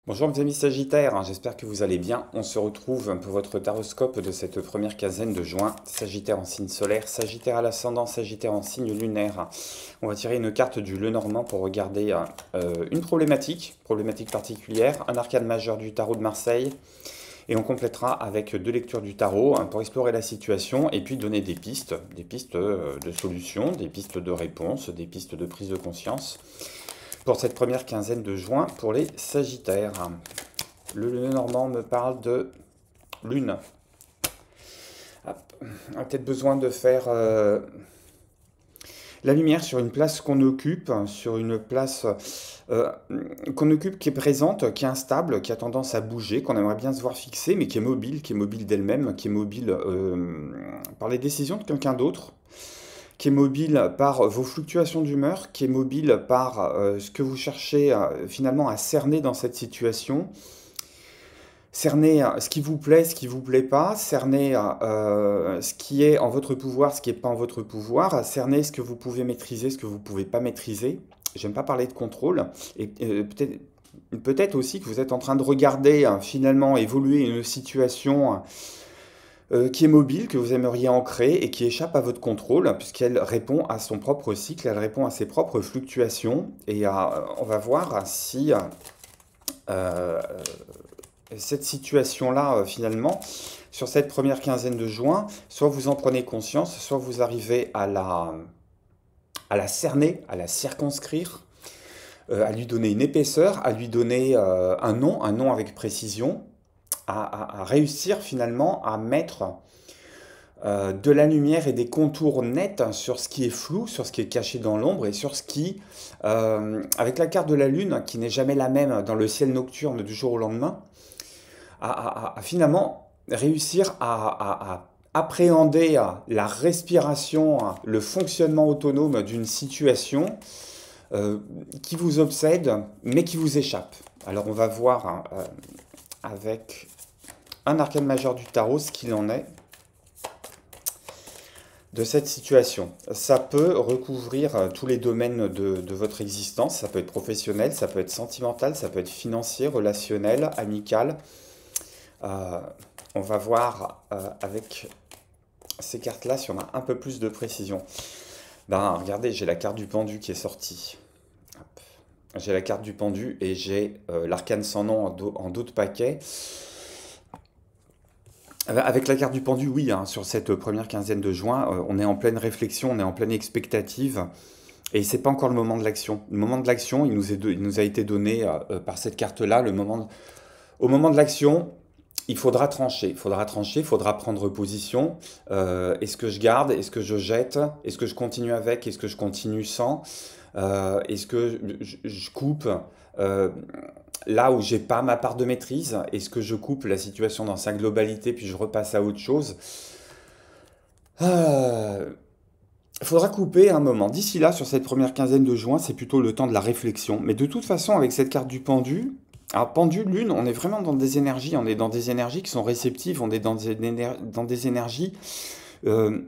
Bonjour mes amis Sagittaires, j'espère que vous allez bien. On se retrouve pour votre taroscope de cette première quinzaine de juin. Sagittaire en signe solaire, Sagittaire à l'ascendant, Sagittaire en signe lunaire. On va tirer une carte du Lenormand pour regarder une problématique particulière, un arcane majeur du tarot de Marseille. Et on complétera avec deux lectures du tarot pour explorer la situation et puis donner des pistes de solutions, des pistes de réponses, des pistes de prise de conscience pour cette première quinzaine de juin pour les Sagittaires. Le Lenormand me parle de lune. On a peut-être besoin de faire la lumière sur une place qu'on occupe, sur une place qu'on occupe qui est présente, qui est instable, qui a tendance à bouger, qu'on aimerait bien se voir fixer, mais qui est mobile d'elle-même, qui est mobile par les décisions de quelqu'un d'autre, qui est mobile par vos fluctuations d'humeur, qui est mobile par ce que vous cherchez finalement à cerner dans cette situation, cerner ce qui vous plaît, ce qui vous plaît pas, cerner ce qui est en votre pouvoir, ce qui n'est pas en votre pouvoir, cerner ce que vous pouvez maîtriser, ce que vous ne pouvez pas maîtriser. J'aime pas parler de contrôle, et peut-être aussi que vous êtes en train de regarder finalement évoluer une situation qui est mobile, que vous aimeriez ancrer et qui échappe à votre contrôle, puisqu'elle répond à son propre cycle, elle répond à ses propres fluctuations. Et on va voir si cette situation-là, finalement, sur cette première quinzaine de juin, soit vous en prenez conscience, soit vous arrivez à la cerner, à la circonscrire, à lui donner une épaisseur, à lui donner un nom avec précision, à réussir finalement à mettre de la lumière et des contours nets sur ce qui est flou, sur ce qui est caché dans l'ombre et sur ce qui, avec la carte de la lune, qui n'est jamais la même dans le ciel nocturne du jour au lendemain, à finalement réussir à appréhender la respiration, le fonctionnement autonome d'une situation qui vous obsède, mais qui vous échappe. Alors on va voir avec un arcane majeur du tarot ce qu'il en est de cette situation. Ça peut recouvrir tous les domaines de votre existence, ça peut être professionnel, ça peut être sentimental, ça peut être financier, relationnel, amical. On va voir avec ces cartes-là si on a un peu plus de précision. Ben, regardez, j'ai la carte du pendu qui est sortie. J'ai la carte du pendu et j'ai l'arcane sans nom en dos de paquet. Avec la carte du pendu, oui, hein, sur cette première quinzaine de juin, on est en pleine réflexion, on est en pleine expectative, et c'est pas encore le moment de l'action. Le moment de l'action, il nous a été donné par cette carte-là. Au moment de l'action, il faudra trancher, il faudra prendre position. Est-ce que je garde, est-ce que je jette, est-ce que je continue avec, est-ce que je continue sans, est-ce que je coupe là où j'ai pas ma part de maîtrise, est-ce que je coupe la situation dans sa globalité puis je repasse à autre chose? Il faudra couper un moment. D'ici là, sur cette première quinzaine de juin, c'est plutôt le temps de la réflexion. Mais de toute façon, avec cette carte du pendu, alors pendu, lune, on est vraiment dans des énergies, on est dans des énergies qui sont réceptives, on est dans des énergies... on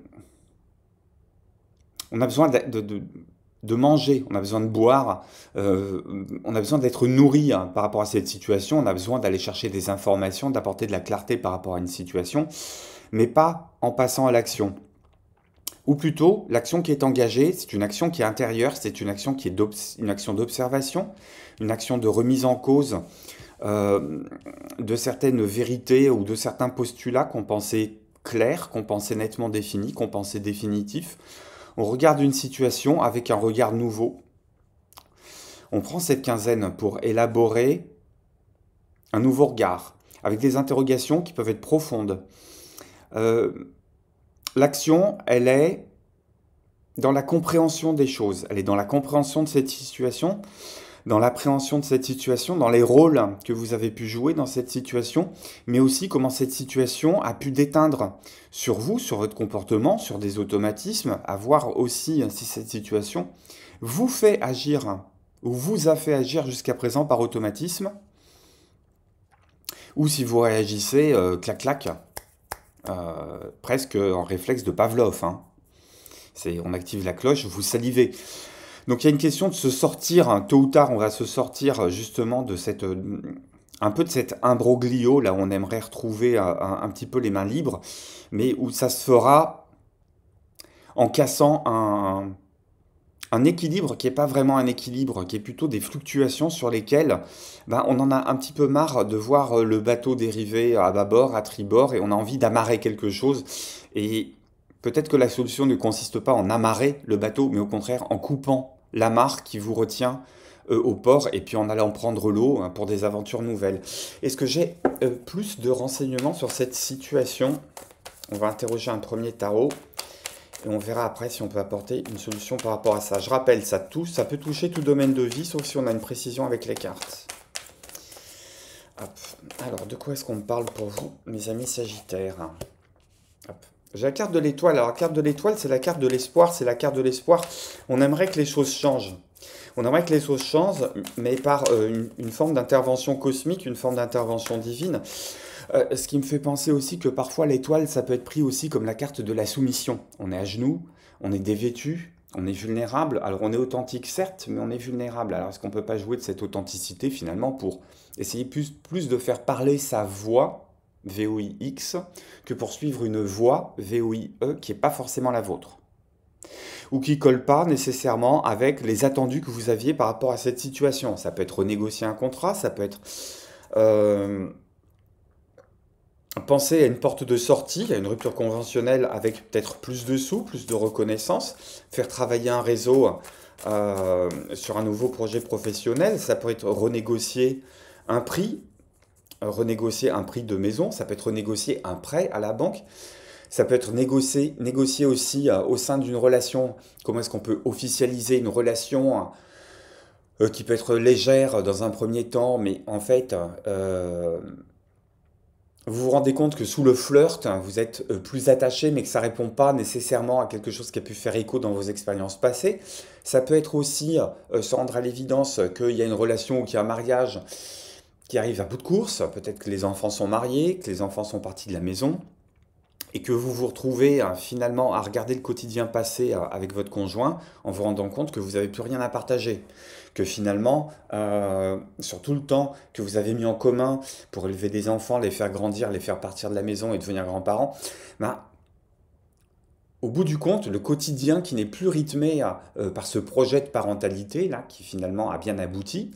a besoin de manger, on a besoin de boire, on a besoin d'être nourri par rapport à cette situation, on a besoin d'aller chercher des informations, d'apporter de la clarté par rapport à une situation, mais pas en passant à l'action. Ou plutôt, l'action qui est engagée, c'est une action qui est intérieure, c'est une action qui est une action d'observation, une action de remise en cause de certaines vérités ou de certains postulats qu'on pensait clairs, qu'on pensait nettement définis, qu'on pensait définitifs. On regarde une situation avec un regard nouveau. On prend cette quinzaine pour élaborer un nouveau regard, avec des interrogations qui peuvent être profondes. L'action, elle est dans la compréhension des choses, elle est dans la compréhension de cette situation, dans l'appréhension de cette situation, dans les rôles que vous avez pu jouer dans cette situation, mais aussi comment cette situation a pu déteindre sur vous, sur votre comportement, sur des automatismes, à voir aussi si cette situation vous fait agir ou vous a fait agir jusqu'à présent par automatisme, ou si vous réagissez clac-clac, presque en réflexe de Pavlov. Hein. On active la cloche, vous salivez. Donc il y a une question de se sortir, tôt ou tard on va se sortir justement de cette un peu de cet imbroglio, là où on aimerait retrouver un petit peu les mains libres, mais où ça se fera en cassant un équilibre qui n'est pas vraiment un équilibre, qui est plutôt des fluctuations sur lesquelles ben, on en a un petit peu marre de voir le bateau dériver à bâbord, à tribord, et on a envie d'amarrer quelque chose. Et peut-être que la solution ne consiste pas en amarrer le bateau, mais au contraire en coupant l'amarre qui vous retient au port, et puis en allant prendre l'eau hein, pour des aventures nouvelles. Est-ce que j'ai plus de renseignements sur cette situation? On va interroger un premier tarot. Et on verra après si on peut apporter une solution par rapport à ça. Je rappelle, ça peut toucher tout domaine de vie, sauf si on a une précision avec les cartes. Hop. Alors, de quoi est-ce qu'on me parle pour vous, mes amis Sagittaires? Hop. J'ai la carte de l'étoile. Alors, la carte de l'étoile, c'est la carte de l'espoir. C'est la carte de l'espoir. On aimerait que les choses changent. On aimerait que les choses changent, mais par une forme d'intervention cosmique, une forme d'intervention divine. Ce qui me fait penser aussi que parfois l'étoile, ça peut être pris aussi comme la carte de la soumission. On est à genoux, on est dévêtu, on est vulnérable. Alors on est authentique certes, mais on est vulnérable. Alors est-ce qu'on ne peut pas jouer de cette authenticité finalement pour essayer plus de faire parler sa voix, V-O-I-X, que pour suivre une voix, V-O-I-E, qui n'est pas forcément la vôtre? Ou qui ne colle pas nécessairement avec les attendus que vous aviez par rapport à cette situation. Ça peut être renégocier un contrat, ça peut être... penser à une porte de sortie, à une rupture conventionnelle avec peut-être plus de sous, plus de reconnaissance, faire travailler un réseau sur un nouveau projet professionnel, ça peut être renégocier un prix de maison, ça peut être renégocier un prêt à la banque, ça peut être négocier aussi au sein d'une relation, comment est-ce qu'on peut officialiser une relation qui peut être légère dans un premier temps, mais en fait... vous vous rendez compte que sous le flirt, hein, vous êtes plus attaché, mais que ça ne répond pas nécessairement à quelque chose qui a pu faire écho dans vos expériences passées. Ça peut être aussi se rendre à l'évidence qu'il y a une relation ou qu'il y a un mariage qui arrive à bout de course. Peut-être que les enfants sont mariés, que les enfants sont partis de la maison, et que vous vous retrouvez finalement à regarder le quotidien passé avec votre conjoint en vous rendant compte que vous n'avez plus rien à partager. Que finalement, sur tout le temps que vous avez mis en commun pour élever des enfants, les faire grandir, les faire partir de la maison et devenir grands-parents, ben, au bout du compte, le quotidien qui n'est plus rythmé par ce projet de parentalité, là, qui finalement a bien abouti,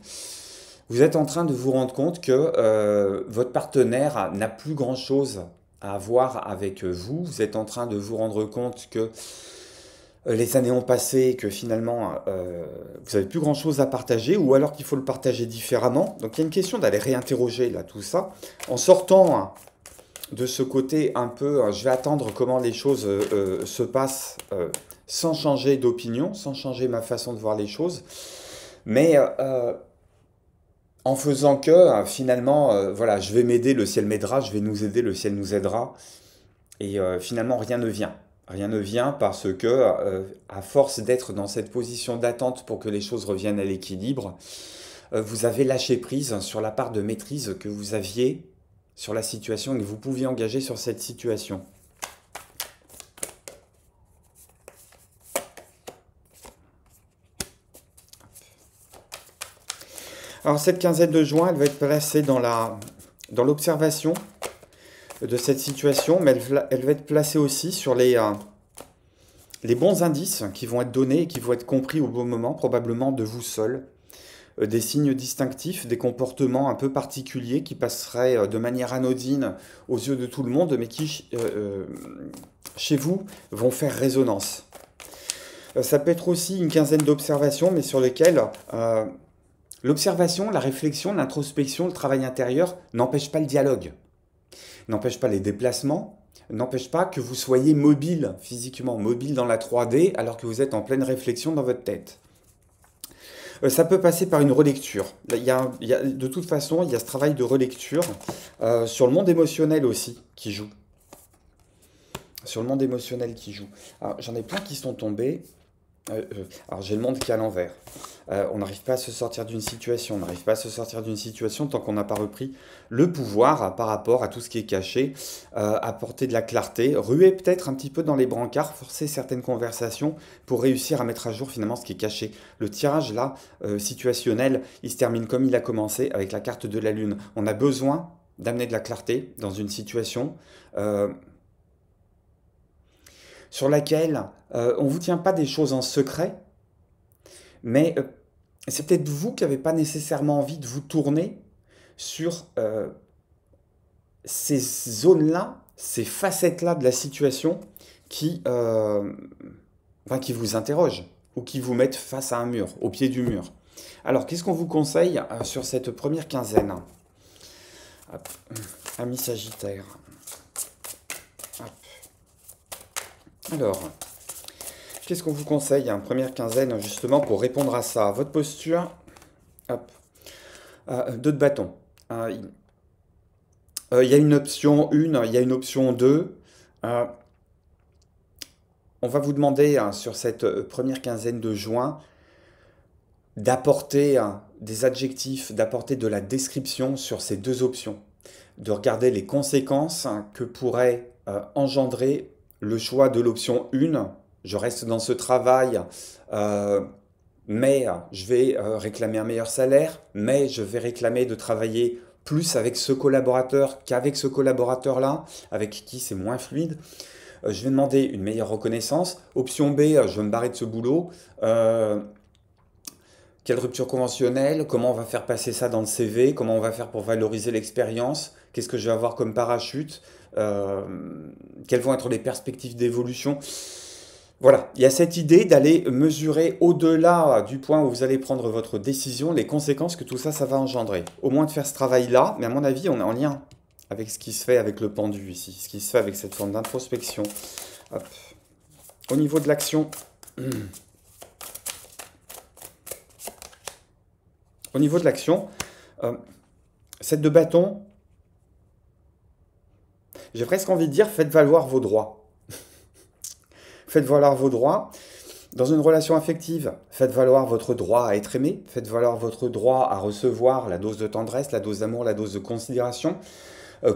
vous êtes en train de vous rendre compte que votre partenaire n'a plus grand-chose à voir avec vous. Vous êtes en train de vous rendre compte que les années ont passé, que finalement vous n'avez plus grand-chose à partager, ou alors qu'il faut le partager différemment. Donc il y a une question d'aller réinterroger là tout ça, en sortant de ce côté un peu, je vais attendre comment les choses se passent, sans changer d'opinion, sans changer ma façon de voir les choses, mais en faisant que finalement, voilà, je vais m'aider, le ciel m'aidera, je vais nous aider, le ciel nous aidera, et finalement rien ne vient. Rien ne vient parce que, à force d'être dans cette position d'attente pour que les choses reviennent à l'équilibre, vous avez lâché prise sur la part de maîtrise que vous aviez sur la situation et que vous pouviez engager sur cette situation. Alors cette quinzaine de juin, elle va être placée dans l'observation de cette situation, mais elle va être placée aussi sur les bons indices qui vont être donnés et qui vont être compris au bon moment, probablement de vous seul. Des signes distinctifs, des comportements un peu particuliers qui passeraient de manière anodine aux yeux de tout le monde, mais qui, chez vous, vont faire résonance. Ça peut être aussi une quinzaine d'observations, mais sur lesquelles l'observation, la réflexion, l'introspection, le travail intérieur n'empêchent pas le dialogue, n'empêchent pas les déplacements, n'empêche pas que vous soyez mobile, physiquement mobile dans la 3D, alors que vous êtes en pleine réflexion dans votre tête. Ça peut passer par une relecture. De toute façon, il y a ce travail de relecture sur le monde émotionnel aussi qui joue. Sur le monde émotionnel qui joue. Alors, j'en ai plein qui sont tombés. Alors j'ai le monde qui est à l'envers. On n'arrive pas à se sortir d'une situation, on n'arrive pas à se sortir d'une situation tant qu'on n'a pas repris le pouvoir par rapport à tout ce qui est caché, apporter de la clarté, ruer peut-être un petit peu dans les brancards, forcer certaines conversations pour réussir à mettre à jour finalement ce qui est caché. Le tirage là, situationnel, il se termine comme il a commencé avec la carte de la lune. On a besoin d'amener de la clarté dans une situation. Sur laquelle on ne vous tient pas des choses en secret, mais c'est peut-être vous qui n'avez pas nécessairement envie de vous tourner sur ces zones-là, ces facettes-là de la situation qui, enfin, qui vous interrogent ou qui vous mettent face à un mur, au pied du mur. Alors, qu'est-ce qu'on vous conseille sur cette première quinzaine? Hop. Ami Sagittaire. Hop. Alors, qu'est-ce qu'on vous conseille, hein, première quinzaine, justement, pour répondre à ça? Votre posture, hop, 2 de bâton. Il y a une option 1, il y a une option 2. Euh, on va vous demander, hein, sur cette première quinzaine de juin, d'apporter des adjectifs, d'apporter de la description sur ces 2 options, de regarder les conséquences que pourrait engendrer le choix de l'option 1. Je reste dans ce travail, mais je vais réclamer un meilleur salaire, mais je vais réclamer de travailler plus avec ce collaborateur qu'avec ce collaborateur-là, avec qui c'est moins fluide. Je vais demander une meilleure reconnaissance. Option B, je vais me barrer de ce boulot. Quelle rupture conventionnelle? Comment on va faire passer ça dans le CV? Comment on va faire pour valoriser l'expérience? Qu'est-ce que je vais avoir comme parachute? Quelles vont être les perspectives d'évolution? Voilà, il y a cette idée d'aller mesurer au-delà du point où vous allez prendre votre décision, les conséquences que tout ça, ça va engendrer. Au moins de faire ce travail-là, mais à mon avis, on est en lien avec ce qui se fait avec le pendu ici, ce qui se fait avec cette forme d'introspection. Hop. Au niveau de l'action, au niveau de l'action, cette de bâton, j'ai presque envie de dire, faites valoir vos droits. Faites valoir vos droits. Dans une relation affective, faites valoir votre droit à être aimé, faites valoir votre droit à recevoir la dose de tendresse, la dose d'amour, la dose de considération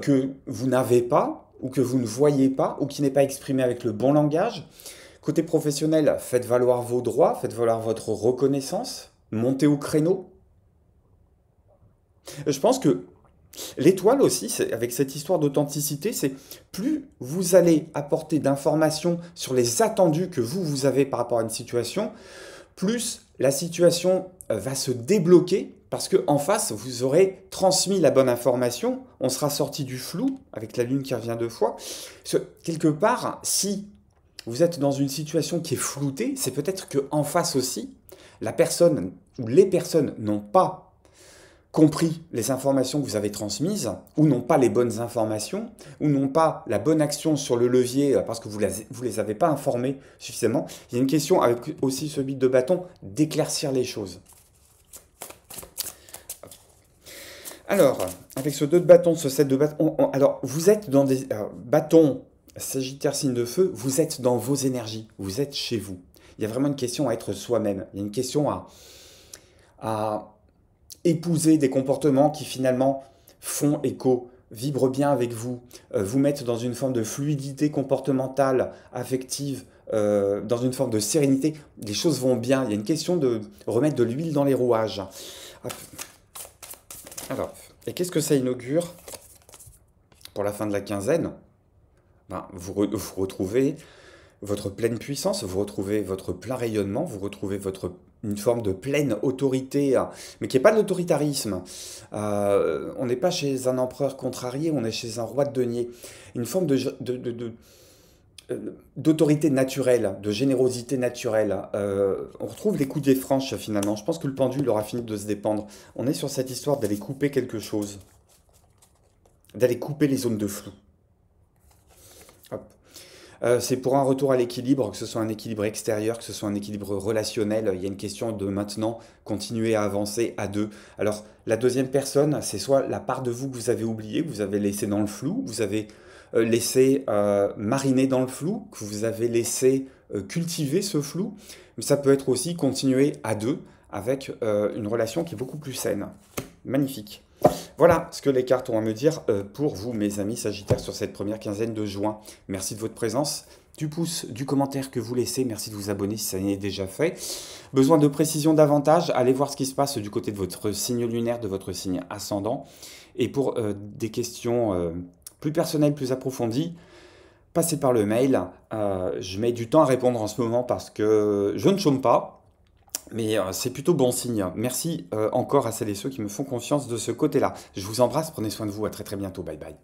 que vous n'avez pas, ou que vous ne voyez pas, ou qui n'est pas exprimé avec le bon langage. Côté professionnel, faites valoir vos droits, faites valoir votre reconnaissance, montez au créneau. Je pense que l'étoile aussi, avec cette histoire d'authenticité, c'est plus vous allez apporter d'informations sur les attendus que vous avez par rapport à une situation, plus la situation va se débloquer parce qu'en face, vous aurez transmis la bonne information, on sera sorti du flou avec la lune qui revient 2 fois. Quelque part, si vous êtes dans une situation qui est floutée, c'est peut-être qu'en face aussi, la personne ou les personnes n'ont pas compris les informations que vous avez transmises, ou n'ont pas les bonnes informations, ou n'ont pas la bonne action sur le levier parce que vous les avez pas informés suffisamment. Il y a une question avec aussi ce bit de bâton d'éclaircir les choses. Alors, avec ce 2 de bâton, ce 7 de bâton, alors vous êtes dans des bâtons, Sagittaire, signe de feu, vous êtes dans vos énergies, vous êtes chez vous. Il y a vraiment une question à être soi-même, il y a une question à épouser des comportements qui finalement font écho, vibrent bien avec vous, vous mettent dans une forme de fluidité comportementale, affective, dans une forme de sérénité. Les choses vont bien. Il y a une question de remettre de l'huile dans les rouages. Hop. Alors, et qu'est-ce que ça inaugure pour la fin de la quinzaine? Ben, vous retrouvez votre pleine puissance, vous retrouvez votre plein rayonnement, vous retrouvez une forme de pleine autorité, mais qui n'est pas de l'autoritarisme. On n'est pas chez un empereur contrarié, on est chez un roi de denier. Une forme d'autorité naturelle, de générosité naturelle. On retrouve les coups des franches finalement. Je pense que le pendule aura fini de se dépendre. On est sur cette histoire d'aller couper quelque chose, d'aller couper les zones de flou. Hop. C'est pour un retour à l'équilibre, que ce soit un équilibre extérieur, que ce soit un équilibre relationnel. Il y a une question de maintenant continuer à avancer à 2. Alors, la deuxième personne, c'est soit la part de vous que vous avez oubliée, que vous avez laissé dans le flou, vous avez laissé mariner dans le flou, que vous avez laissé cultiver ce flou, mais ça peut être aussi continuer à deux avec une relation qui est beaucoup plus saine. Magnifique. Voilà ce que les cartes ont à me dire pour vous, mes amis Sagittaires, sur cette première quinzaine de juin. Merci de votre présence, du pouce, du commentaire que vous laissez. Merci de vous abonner si ça n'est déjà fait. Besoin de précision davantage, allez voir ce qui se passe du côté de votre signe lunaire, de votre signe ascendant. Et pour des questions plus personnelles, plus approfondies, passez par le mail. Je mets du temps à répondre en ce moment parce que je ne chôme pas. Mais c'est plutôt bon signe. Merci encore à celles et ceux qui me font confiance de ce côté-là. Je vous embrasse, prenez soin de vous, à très très bientôt, bye bye.